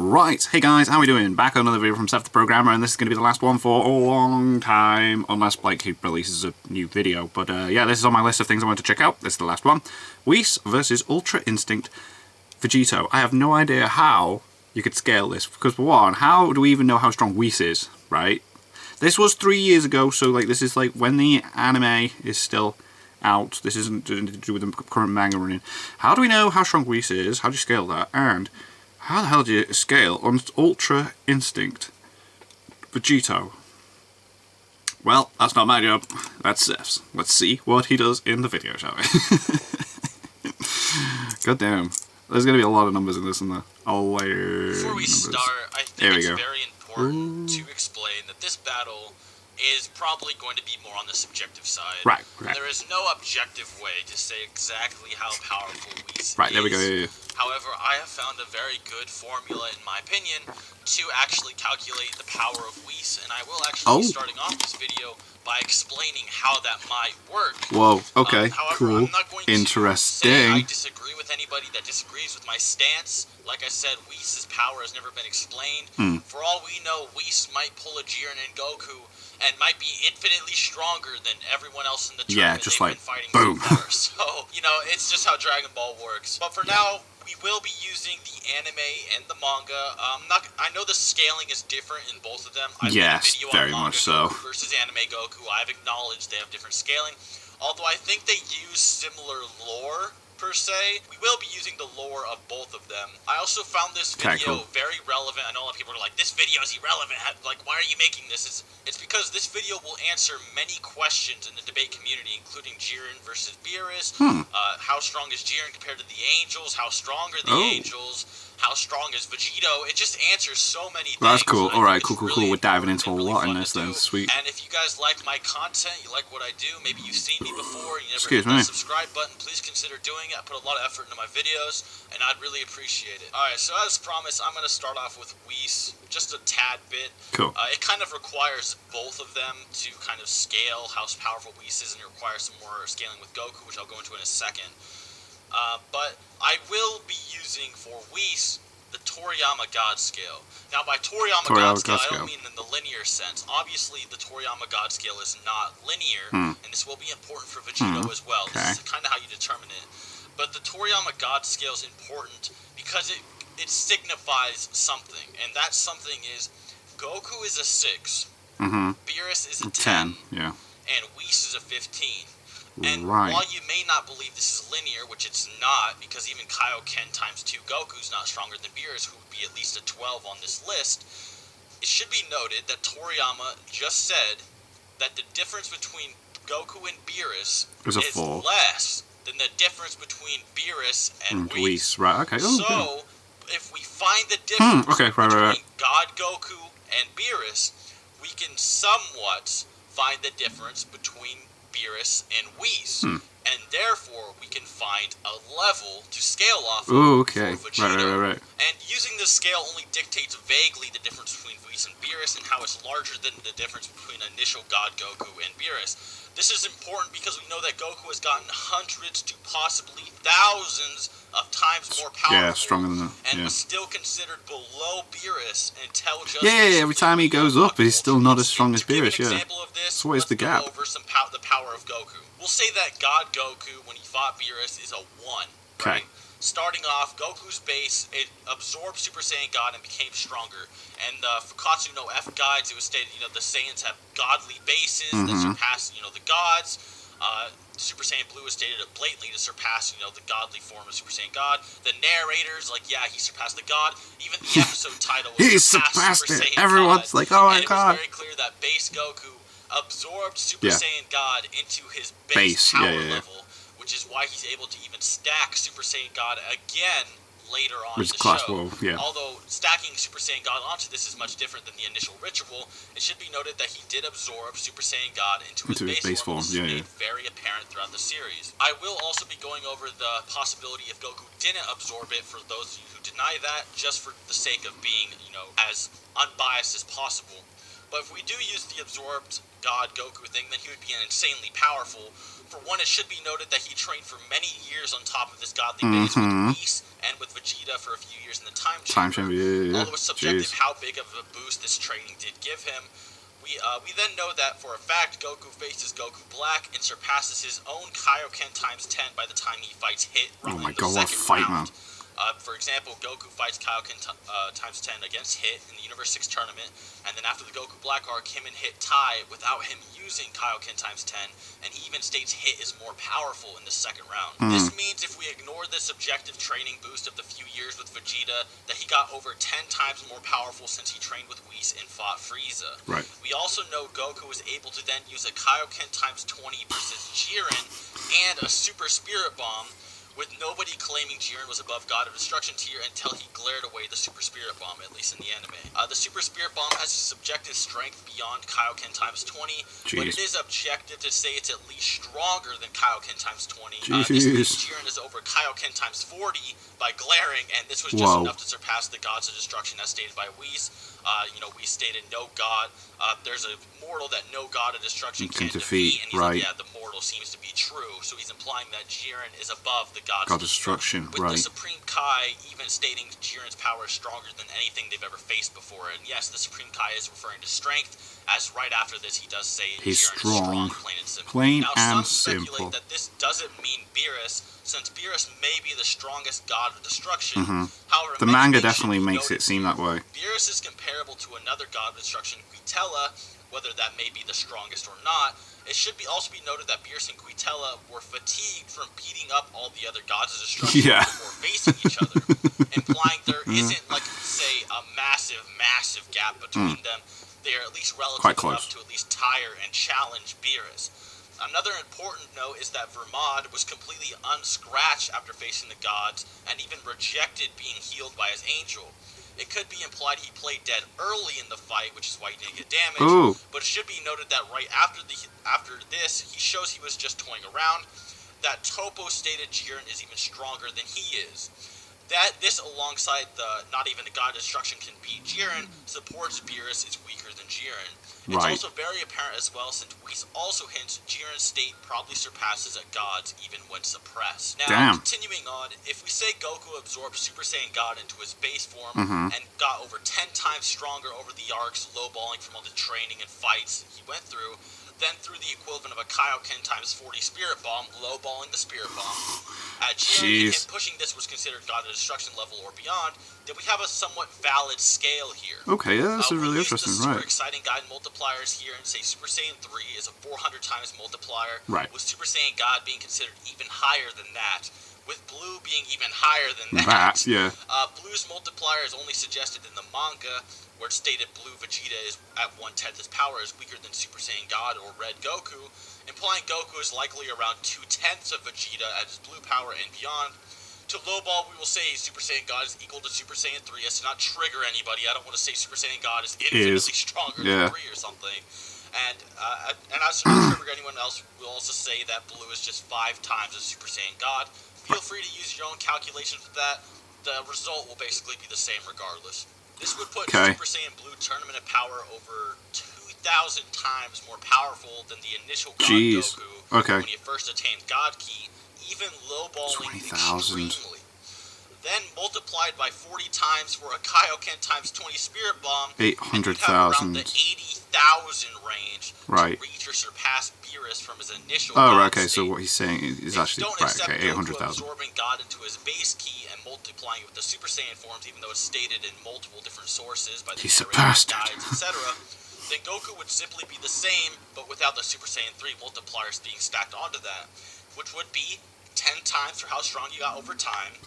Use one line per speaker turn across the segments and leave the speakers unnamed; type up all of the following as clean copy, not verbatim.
Right, hey guys, how are we doing? Back on another video from Seth the Programmer, and this is going to be the last one for a long time, unless Blake releases a new video. But yeah, this is on my list of things I want to check out. This is the last one. Whis versus Ultra Instinct Vegito. I have no idea how you could scale this, because for one, how do we even know how strong Whis is, right? This was 3 years ago, so like this is like when the anime is still out. This isn't to do with the current manga running. How do we know how strong Whis is? How do you scale that? And how the hell do you scale on Ultra Instinct Vegito? Well, that's not my job. That's Seth's. Let's see what he does in the video, shall we? God damn. There's going to be a lot of numbers in this, and a lot of
Before we
numbers.
start, I think it's very important to explain that this battle is probably going to be more on the subjective side.
Right.
There is no objective way to say exactly how powerful Whis is.
Right, there we go. Yeah.
However, I have found a very good formula, in my opinion, to actually calculate the power of Whis, and I will actually be starting off this video by explaining how that might work.
Whoa, okay,
however,
cool,
I'm not going
interesting.
to say I disagree with anybody that disagrees with my stance. Like I said, Whis' power has never been explained. For all we know, Whis might pull a Jiren and Goku and might be infinitely stronger than everyone else in the tournament.
Yeah, just like,
fighting
boom.
So, you know, it's just how Dragon Ball works. But for now, we will be using the anime and the manga. I know the scaling is different in both of them. I've made a video
very
on
much
manga
so.
Goku versus anime Goku. I've acknowledged they have different scaling. Although I think they use similar lore, per se. We will be using the lore of both of them. I also found this video very relevant. I know a lot of people are like, this video is irrelevant. Like, why are you making this? It's because this video will answer many questions in the debate community, including Jiren versus Beerus. How strong is Jiren compared to the Angels? How strong are the Angels? How strong is Vegito? It just answers so many things.
That's cool. Alright, cool.
Really
We're diving into a
really
lot in
fun
this
to
then.
do.
Sweet.
And if you guys like my content, you like what I do, maybe you've seen me before, you never
Excuse
hit
me.
that subscribe button, please consider doing it. I put a lot of effort into my videos, and I'd really appreciate it. Alright, so as promised, I'm going to start off with Whis, just a tad bit.
Cool.
It kind of requires both of them to kind of scale how powerful Whis is, and it requires some more scaling with Goku, which I'll go into in a second. But I will be using for Whis the Toriyama God Scale. Now, by Toriyama God Scale, I don't mean in the linear sense. Obviously, the Toriyama God Scale is not linear, and this will be important for Vegito as well. This is kind of how you determine it. But the Toriyama God Scale is important because it signifies something, and that something is Goku is a 6, Beerus is a 10, and Whis is a 15. And while you may not believe this is linear, which it's not, because even Kaioken times 2 Goku's not stronger than Beerus, who would be at least a 12 on this list, it should be noted that Toriyama just said that the difference between Goku and Beerus is less than the difference between Beerus and Whis.
Right, okay.
So, if we find the difference between God Goku and Beerus, we can somewhat find the difference between Beerus and Whis, and therefore we can find a level to scale off of for Vegito. And using this scale only dictates vaguely the difference between Whis and Beerus and how it's larger than the difference between initial God Goku and Beerus. This is important because we know that Goku has gotten hundreds to possibly thousands of times more powerful,
stronger than that,
and was still considered below Beerus until just
every time he goes up, he's still not as strong as Beerus,
example of this,
so what is the gap?
Go over the power of Goku. We'll say that God Goku, when he fought Beerus, is a 1, right? Starting off, Goku's base, it absorbed Super Saiyan God and became stronger. And for Fukatsu no F guides, it was stated, the Saiyans have godly bases that surpass, the gods. Super Saiyan Blue is stated blatantly to surpass, the godly form of Super Saiyan God. The narrators, he surpassed the god. Even the episode title was
he surpassed
Super
it.
Saiyan
Everyone's
God.
like, oh my
And it was
god.
very clear that base Goku absorbed Super Saiyan God into his base power level, which is why he's able to even stack Super Saiyan God again later on in the show. Although stacking Super Saiyan God onto this is much different than the initial ritual, it should be noted that he did absorb Super Saiyan God into his base form. This is made very apparent throughout the series. I will also be going over the possibility if Goku didn't absorb it, for those of you who deny that, just for the sake of being, as unbiased as possible. But if we do use the absorbed God Goku thing, then he would be insanely powerful. For one, it should be noted that he trained for many years on top of this godly base with Whis and with Vegeta for a few years in the Time
Time
Chamber.
Chamber, yeah.
Although it's subjective
Jeez.
how big of a boost this training did give him. We then know that for a fact Goku faces Goku Black and surpasses his own Kaioken times 10 by the time he fights Hit
Oh my
in the
god, what a
second
fight,
round.
man.
For example, Goku fights Kaioken times 10 against Hit in the Universe 6 tournament, and then after the Goku Black arc, him and Hit tie without him using Kaioken times 10, and he even states Hit is more powerful in the second round. This means if we ignore this objective training boost of the few years with Vegeta, that he got over 10 times more powerful since he trained with Whis and fought Frieza.
Right.
We also know Goku was able to then use a Kaioken times 20 versus Jiren and a Super Spirit Bomb, with nobody claiming Jiren was above God of Destruction tier until he glared away the Super Spirit Bomb, at least in the anime. The Super Spirit Bomb has a subjective strength beyond Kaioken times 20, but it is objective to say it's at least stronger than Kaioken times 20. This means Jiren is over Kaioken times 40 by glaring, and this was just enough to surpass the Gods of Destruction as stated by Whis. Whis stated no God. There's a mortal that no God of Destruction can defeat, and he's like, yeah, the mortal seems to be true. So he's implying that Jiren is above the God of
Destruction,
with the Supreme Kai even stating Jiren's power is stronger than anything they've ever faced before. And yes, the Supreme Kai is referring to strength, as right after this he does say
he's
Jiren
strong,
is strong, plain and simple.
Plain
now,
and
some
simple.
speculate that this doesn't mean Beerus, since Beerus may be the strongest God of Destruction. However,
the manga definitely makes it seem that way.
Beerus is comparable to another God of Destruction, Quitella. Whether that may be the strongest or not, it should also be noted that Beerus and Quitella were fatigued from beating up all the other Gods of Destruction before facing each other, implying there isn't, like, say, a massive gap between them. They are at least relative enough to at least tire and challenge Beerus. Another important note is that Vermod was completely unscratched after facing the gods, and even rejected being healed by his angel. It could be implied he played dead early in the fight, which is why he didn't get damaged. But it should be noted that right after this, he shows he was just toying around. That Toppo stated Jiren is even stronger than he is. This, alongside the not even the God of Destruction can beat Jiren, supports Beerus is weaker than Jiren. It's also very apparent as well, since Whis also hints Jiren's state probably surpasses a god's even when suppressed. Now, continuing on, if we say Goku absorbed Super Saiyan God into his base form and got over 10 times stronger over the arcs, lowballing from all the training and fights he went through, then through the equivalent of a Kaioken times 40 Spirit Bomb, lowballing the Spirit Bomb. Jiren and him pushing this was considered God of Destruction level or beyond, then we have a somewhat valid scale here.
Okay, yeah, that's really interesting,
right. Super exciting guide multipliers here and say Super Saiyan 3 is a 400 times multiplier, with Super Saiyan God being considered even higher than that, with Blue being even higher than that. Blue's multiplier is only suggested in the manga, where it's stated Blue Vegeta is at 1/10 his power is weaker than Super Saiyan God or Red Goku, implying Goku is likely around 2/10 of Vegeta at his blue power and beyond. To lowball, we will say Super Saiyan God is equal to Super Saiyan 3, as to not trigger anybody. I don't want to say Super Saiyan God is infinitely stronger than 3 or something. And as to not trigger anyone else, we'll also say that Blue is just 5 times as Super Saiyan God. Feel free to use your own calculations with that. The result will basically be the same regardless. This would put Super Saiyan Blue Tournament of Power over 2,000 times more powerful than the initial God Goku when he first attained God Ki, even lowballing extremely. Then multiplied by 40 times for a Kaioken times 20 Spirit Bomb,
800,000.
Around the 80,000 range to reach or surpass Beerus from his initial
state. So what he's saying is actually
Goku
800,000.
Absorbing God into his base ki and multiplying it with the Super Saiyan forms, even though it's stated in multiple different sources by the narrators, guides, etc., then Goku would simply be the same, but without the Super Saiyan 3 multipliers being stacked onto that, which would be 10 times for how strong he got over time,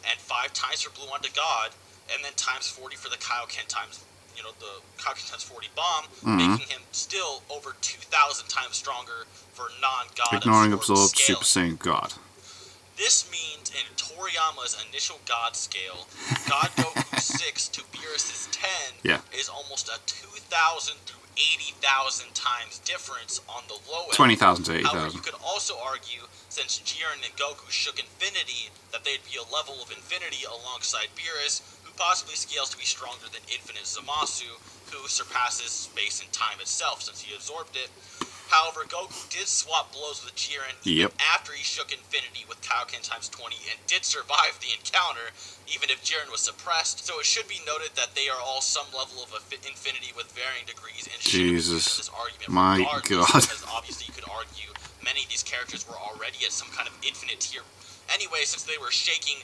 and 5 times for Blue onto God, and then times 40 for the Kaioken times, the Kaioken times 40 bomb, making him still over 2,000 times stronger for non-God.
Ignoring absorbed Super Saiyan God.
This means in Toriyama's initial God scale, God Goku 6 to Beerus' 10 is almost a 2,000 through 80,000 times difference on the low end.
20,000 to 80,000.
However, you could also argue, since Jiren and Goku shook Infinity, that they'd be a level of Infinity alongside Beerus, who possibly scales to be stronger than Infinite Zamasu, who surpasses space and time itself since he absorbed it. however, Goku did swap blows with Jiren even after he shook Infinity with Kaioken times 20 and did survive the encounter, even if Jiren was suppressed. So it should be noted that they are all some level of Infinity with varying degrees, and
Jesus,
this argument
my God.
because obviously you could argue many of these characters were already at some kind of infinite tier anyway, since they were shaking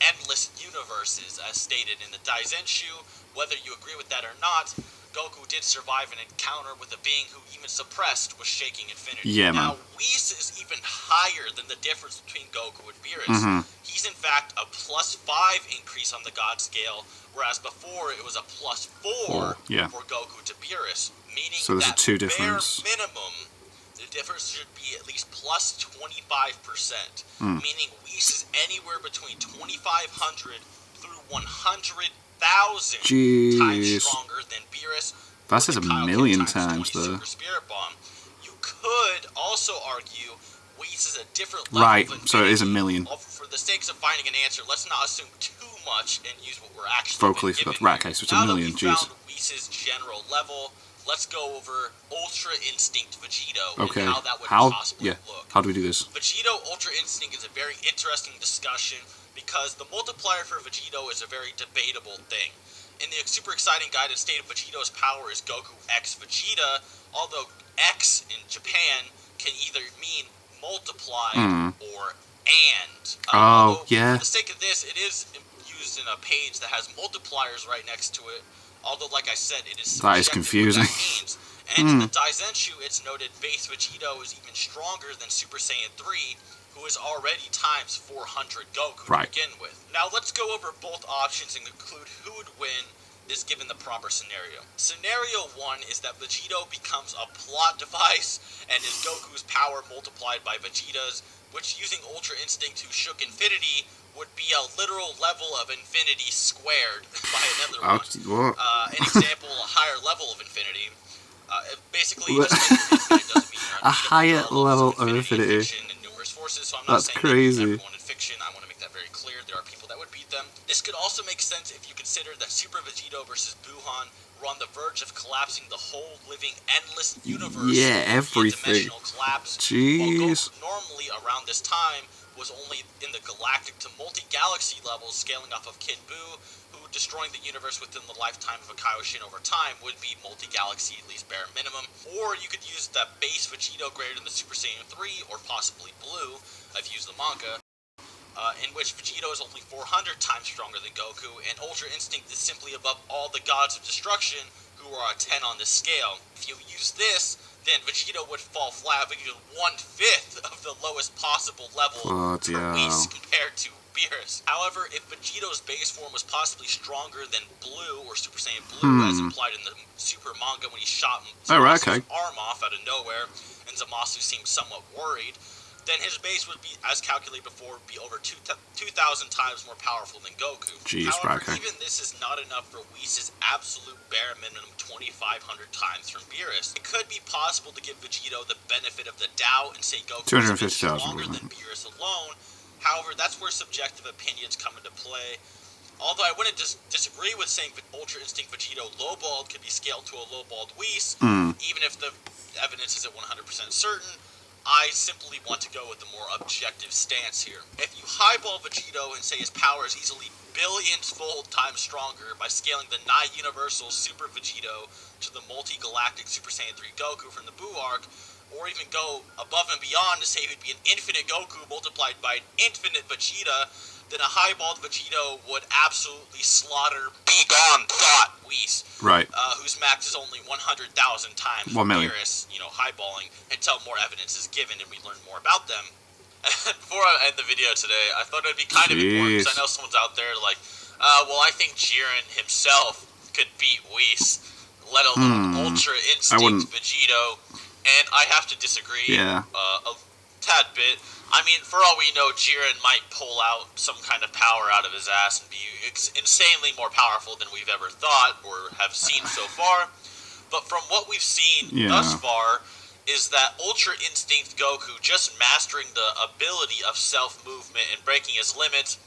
endless universes, as stated in the Daizenshu. Whether you agree with that or not, Goku did survive an encounter with a being who, even suppressed, was shaking Infinity.
Yeah, man.
Now, Whis is even higher than the difference between Goku and Beerus. He's, in fact, a +5 increase on the God scale, whereas before it was a +4 for Goku to Beerus, meaning
so there's
that
a 2
bare
difference.
minimum, the difference should be at least +25%, meaning Whis is anywhere between 2,500 through 100,000 times stronger than Beerus.
That says a million times, though.
Super Spirit Bomb. You could also argue Whis is a different level
Right,
of
so it is a
Infinity.
million.
For the sakes of finding an answer, let's not assume too much and use what we're actually
Vocally
given.
forgot. Right, okay, so it's a million,
Now that
jeez.
we found Whis' general level, let's go over Ultra Instinct Vegito
Okay,
and how that would possibly look.
How do we do this?
Vegito Ultra Instinct is a very interesting discussion because the multiplier for Vegito is a very debatable thing. In the super exciting guided state of Vegito's power is Goku X Vegeta, although X in Japan can either mean multiplied or and. For the sake of this, it is used in a page that has multipliers right next to it, although, like I said, it is subjective.
That is confusing.
What that means. And in the Daizenshu, it's noted base Vegito is even stronger than Super Saiyan 3, who is already times 400 Goku to begin with. Now let's go over both options and conclude who would win is given the proper scenario. Scenario 1 is that Vegito becomes a plot device and is Goku's power multiplied by Vegeta's, which, using Ultra Instinct who shook Infinity, would be a literal level of Infinity squared by another one. An example, a higher level of Infinity. Basically, just like Infinite doesn't mean
a higher level of Infinity.
Forces, so I'm not saying
crazy.
Everyone in fiction. I want to make that very clear. There are people that would beat them. This could also make sense if you consider that Super Vegito versus Buhan were on the verge of collapsing the whole living endless universe.
Yeah, everything.
Dimensional collapse.
Jeez.
Goku normally around this time was only in the galactic to multi-galaxy levels, scaling off of Kid Buu, who destroying the universe within the lifetime of a Kaioshin over time would be multi-galaxy, at least bare minimum. Or you could use that base Vegito greater than the Super Saiyan 3, or possibly Blue, I've used the manga, in which Vegito is only 400 times stronger than Goku, and Ultra Instinct is simply above all the gods of destruction, who are a 10 on this scale. If you use this, then Vegito would fall flat, Vegito 1/5 of the lowest possible level for Whis compared to Beerus. However, if Vegito's base form was possibly stronger than Blue, or Super Saiyan Blue, as implied in the Super manga when he shot Zamasu's arm off out of nowhere, and Zamasu seemed somewhat worried, then his base would be, as calculated before, be over 2,000 times more powerful than Goku. However, even this is not enough for Whis' absolute bare minimum 2,500 times from Beerus. It could be possible to give Vegito the benefit of the doubt and say Goku is stronger than Beerus alone. However, that's where subjective opinions come into play. Although I wouldn't disagree with saying Ultra Instinct Vegito lowballed could be scaled to a lowballed Whis, even if the evidence isn't 100% certain. I simply want to go with the more objective stance here. If you highball Vegito and say his power is easily billions-fold times stronger by scaling the nigh universal Super Vegito to the multi-galactic Super Saiyan 3 Goku from the Buu arc, or even go above and beyond to say he'd be an infinite Goku multiplied by an infinite Vegeta, then a highballed Vegito would absolutely slaughter Begone Thought Whis, whose max is only 100,000 times Beerus, highballing, until more evidence is given and we learn more about them. And before I end the video today, I thought it would be kind of important, because I know someone's out there like, well, I think Jiren himself could beat Whis, let alone Ultra Instinct Vegito, and I have to disagree a tad bit. I mean, for all we know, Jiren might pull out some kind of power out of his ass and be insanely more powerful than we've ever thought or have seen so far. But from what we've seen thus far, is that Ultra Instinct Goku just mastering the ability of self-movement and breaking his limits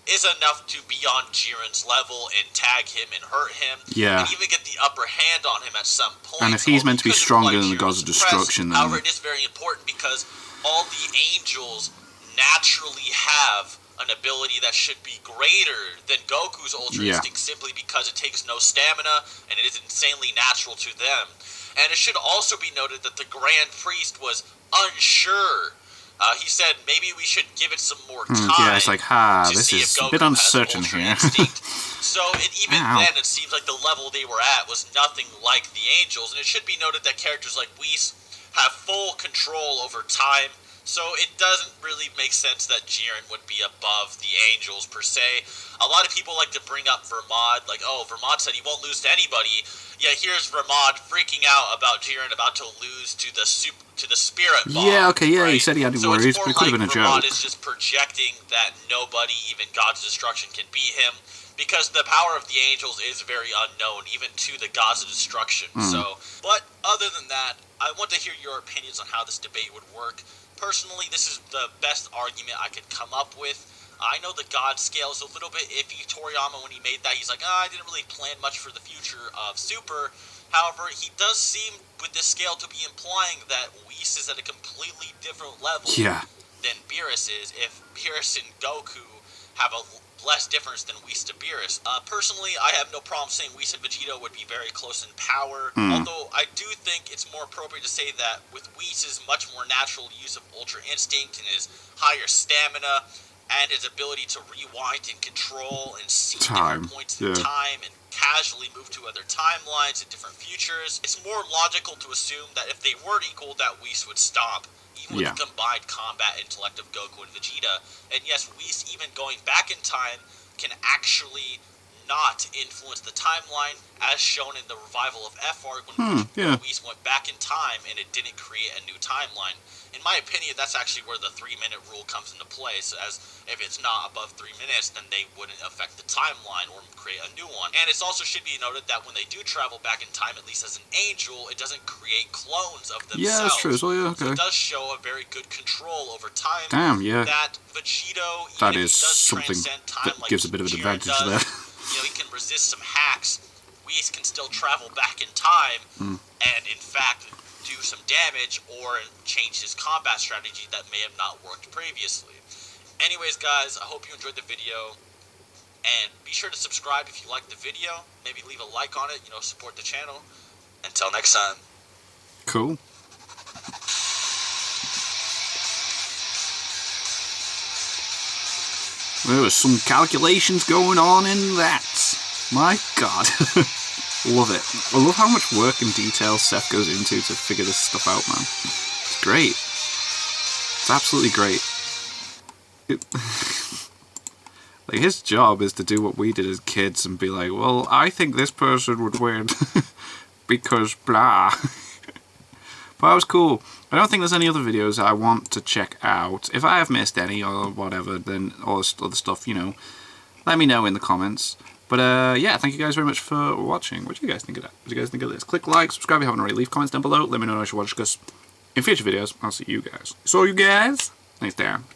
is enough to be on Jiren's level and tag him and hurt him.
Yeah.
And even get the upper hand on him at some point.
And if he's meant to be stronger than the Gods of Destruction, then...
However, it is very important because all the angels naturally have an ability that should be greater than Goku's Ultra Instinct simply because it takes no stamina and it is insanely natural to them. And it should also be noted that the Grand Priest was unsure. He said maybe we should give it some more time.
Yeah, it's like, this is a bit uncertain here.
So even then, it seems like the level they were at was nothing like the Angels. And it should be noted that characters like Whis have full control over time. So it doesn't really make sense that Jiren would be above the Angels per se. A lot of people like to bring up Vermod, like, oh, Vermod said he won't lose to anybody. Yeah, here's Vermod freaking out about Jiren about to lose to the Spirit Bomb.
Yeah, okay, yeah,
right?
he said he had worries, but it could have been a joke.
Vermod is just projecting that nobody, even Gods of Destruction, can beat him, because the power of the Angels is very unknown, even to the Gods of Destruction. So, but other than that, I want to hear your opinions on how this debate would work. Personally, this is the best argument I could come up with. I know the God scale is a little bit iffy. Toriyama, when he made that, he's like, I didn't really plan much for the future of Super. However, he does seem, with this scale, to be implying that Whis is at a completely different level than Beerus is. If Beerus and Goku have a less difference than Whis to Beerus. Personally, I have no problem saying Whis and Vegito would be very close in power, although I do think it's more appropriate to say that with Whis' much more natural use of Ultra Instinct and his higher stamina and his ability to rewind and control and see different points in time and casually move to other timelines and different futures, it's more logical to assume that if they were equal, that Whis would stop, even with the combined combat intellect of Goku and Vegeta. And yes, Whis, even going back in time, can actually not influence the timeline, as shown in the revival of F arc when Whis went back in time and it didn't create a new timeline. In my opinion, that's actually where the 3-minute rule comes into play, so as if it's not above 3 minutes, then they wouldn't affect the timeline or create a new one. And it also should be noted that when they do travel back in time, at least as an angel, it doesn't create clones of themselves.
Yeah, that's true. So,
so it does show a very good control over time. That Vegito,
that is something that gives a bit of an advantage there.
You know, he can resist some hacks. Whis can still travel back in time and, in fact, do some damage or change his combat strategy that may have not worked previously. Anyways, guys, I hope you enjoyed the video. And be sure to subscribe if you liked the video. Maybe leave a like on it, you know, support the channel. Until next time.
Cool. There was some calculations going on in that. My God. Love it. I love how much work and detail Seth goes into to figure this stuff out, man. It's great. It's absolutely great. Like, his job is to do what we did as kids and be like, well, I think this person would win because blah. But that was cool. I don't think there's any other videos I want to check out. If I have missed any or whatever, then all this other stuff, you know, let me know in the comments. But yeah, thank you guys very much for watching. What do you guys think of that? What do you guys think of this? Click like, subscribe if you haven't already. Leave comments down below. Let me know what I should watch, because in future videos, I'll see you guys. So you guys, next time.